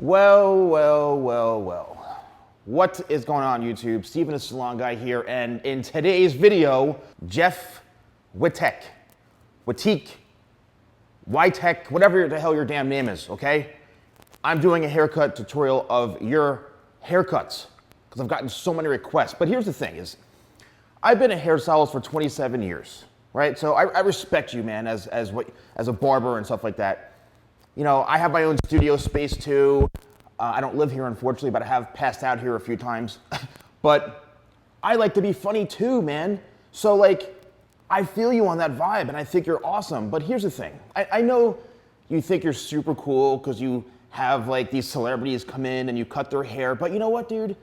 Well. What is going on, YouTube? Steven, the Salon Guy here, and in today's video, Jeff Wittek, whatever the hell your damn name is, okay? I'm doing a haircut tutorial of your haircuts because I've gotten so many requests. But here's the thing is, I've been a hairstylist for 27 years, right? So I respect you, man, as a barber and stuff like that. You know, I have my own studio space too. I don't live here, unfortunately, but I have passed out here a few times. But I like to be funny too, man. So like, I feel you on that vibe and I think you're awesome. But here's the thing. I know you think you're super cool because you have like these celebrities come in and you cut their hair. But you know what, dude?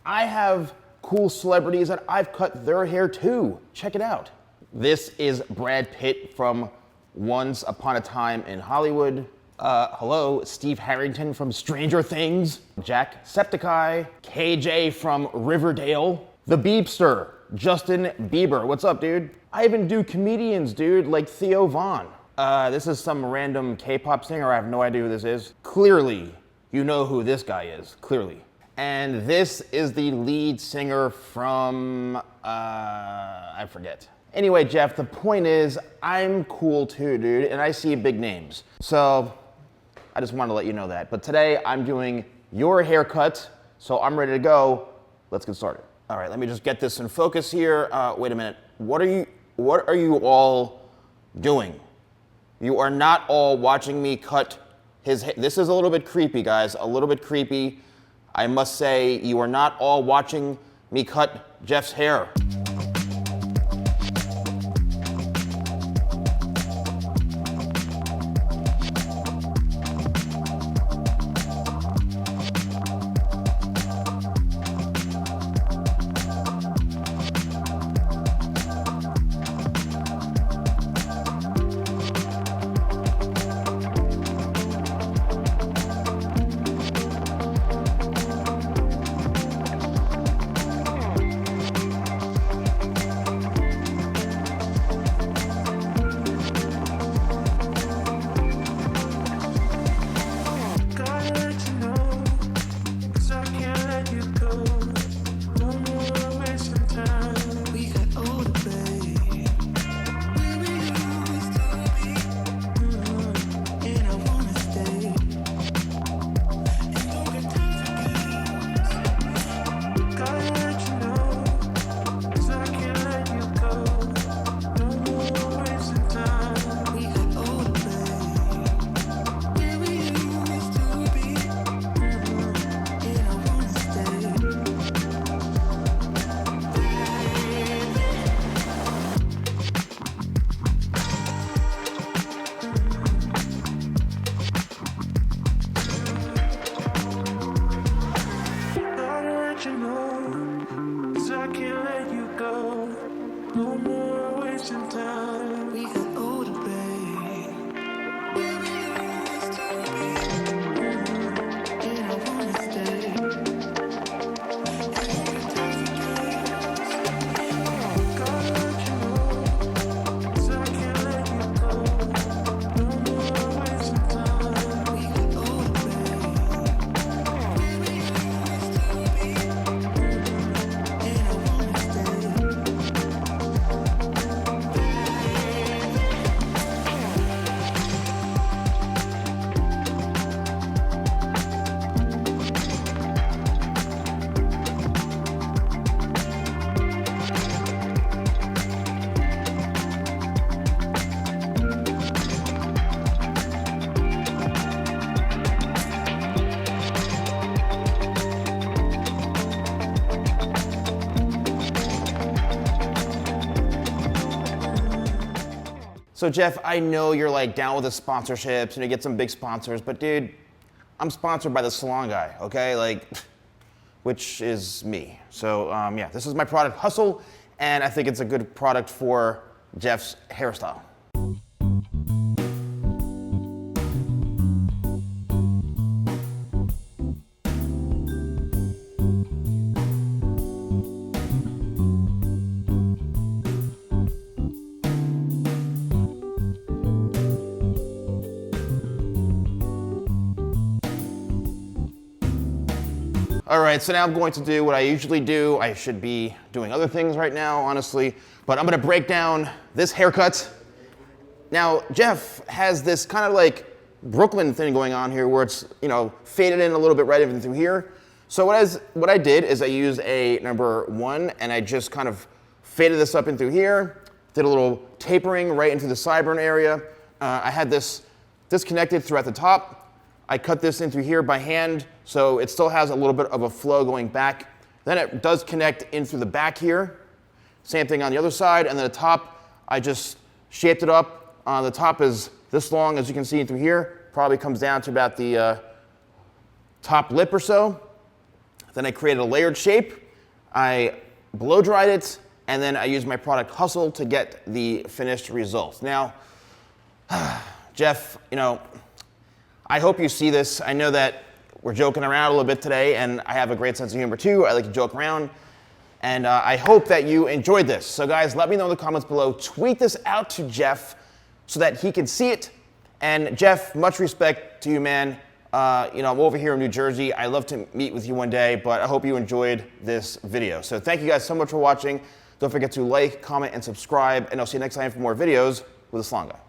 I have cool celebrities that I've cut their hair too. Check it out. This is Brad Pitt from Once Upon a Time in Hollywood. Hello, Steve Harrington from Stranger Things, Jacksepticeye, KJ from Riverdale, The Beepster, Justin Bieber. What's up, dude? I even do comedians, dude, like Theo Von. This is some random K-pop singer. I have no idea who this is. Clearly, you know who this guy is, clearly. And this is the lead singer from, I forget. Anyway, Jeff, the point is, I'm cool too, dude, and I see big names. So, I just wanted to let you know that. But today, I'm doing your haircut, so I'm ready to go. Let's get started. All right, let me just get this in focus here. Wait a minute. What are you all doing? You are not all watching me cut his hair. This is a little bit creepy, guys, a little bit creepy. I must say, you are not all watching me cut Jeff's hair. So Jeff, I know you're like down with the sponsorships and you get some big sponsors, but dude, I'm sponsored by the Salon Guy, okay? Like, which is me. So yeah, this is my product, Hustle, and I think it's a good product for Jeff's hairstyle. All right, so now I'm going to do what I usually do. I should be doing other things right now, honestly, but I'm gonna break down this haircut. Now, Jeff has this kind of like Brooklyn thing going on here where it's, you know, faded in a little bit right in through here. So what I did is I used a number 1 and I just kind of faded this up in through here, did a little tapering right into the sideburn area. I had this disconnected throughout the top. I cut this in through here by hand, so it still has a little bit of a flow going back. Then it does connect in through the back here. Same thing on the other side, and then the top, I just shaped it up. The top is this long, as you can see through here. Probably comes down to about the top lip or so. Then I created a layered shape. I blow dried it, and then I used my product Hustle to get the finished results. Now, Jeff, you know, I hope you see this. I know that we're joking around a little bit today, and I have a great sense of humor too. I like to joke around. And I hope that you enjoyed this. So guys, let me know in the comments below. Tweet this out to Jeff so that he can see it. And Jeff, much respect to you, man. You know, I'm over here in New Jersey. I'd love to meet with you one day, but I hope you enjoyed this video. So thank you guys so much for watching. Don't forget to like, comment, and subscribe, and I'll see you next time for more videos with The Salon Guy.